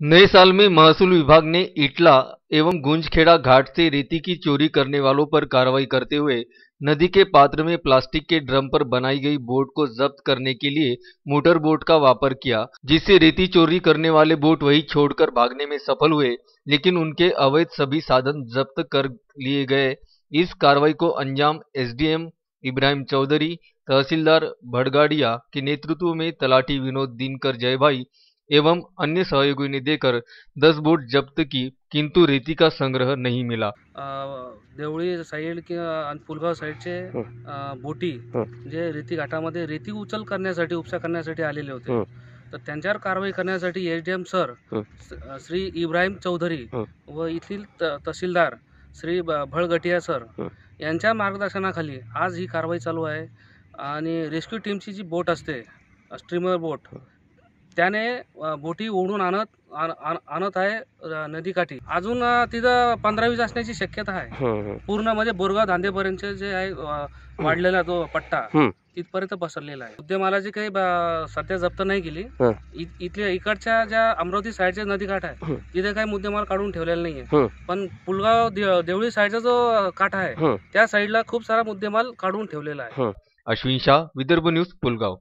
नए साल में महसूल विभाग ने इटला एवं गुंजखेड़ा घाट से रेती की चोरी करने वालों पर कार्रवाई करते हुए नदी के पात्र में प्लास्टिक के ड्रम पर बनाई गई बोट को जब्त करने के लिए मोटर बोट का वापर किया, जिससे रेती चोरी करने वाले बोट वही छोड़कर भागने में सफल हुए, लेकिन उनके अवैध सभी साधन जब्त कर लिए गए। इस कार्रवाई को अंजाम एसडीएम इब्राहिम चौधरी, तहसीलदार भड़गाड़िया के नेतृत्व में तलाठी विनोद दिनकर जयभाई एवं अन्य सहयोगियों ने देकर 10 बोट जब्त की, किंतु रेती का संग्रह नहीं मिला। देवळी साईड आणि पुलगाव साईडचे बोटी जे रेती घाटामध्ये रेती उचल करण्यासाठी उपसा करण्यासाठी आलेले होते, तर त्यांच्यावर कारवाई करण्यासाठी एसडीएम सर श्री इब्राहिम चौधरी व येथील तहसीलदार श्री भळगटिया सर यांच्या मार्गदर्शनाखाली आज ही कारवाई चालू आहे। आणि रेस्क्यू टीमची जी बोट असते, स्ट्रीमर बोट, त्याने बोटी ओढून आणत आहे नदीकाठी। अजून तिथं 15-20 असण्याची शक्यता आहे। पूर्ण म्हणजे बोरगाव धांदेपर्यंत जे आहे वाढलेला तो पट्टा तिथपर्यंत पसरलेला आहे। मुद्देमालाची काही सध्या जप्त नाही केली। इथल्या इकडच्या ज्या अमरावती साईडचे नदीकाठ आहे तिथे काही मुद्देमाल काढून ठेवलेला नाहीये, पण पुलगाव देवळी साईडचा जो काठ आहे त्या साईडला खूप सारा मुद्देमाल काढून ठेवलेला आहे। अश्विन शाह, विदर्भ न्यूज, पुलगाव।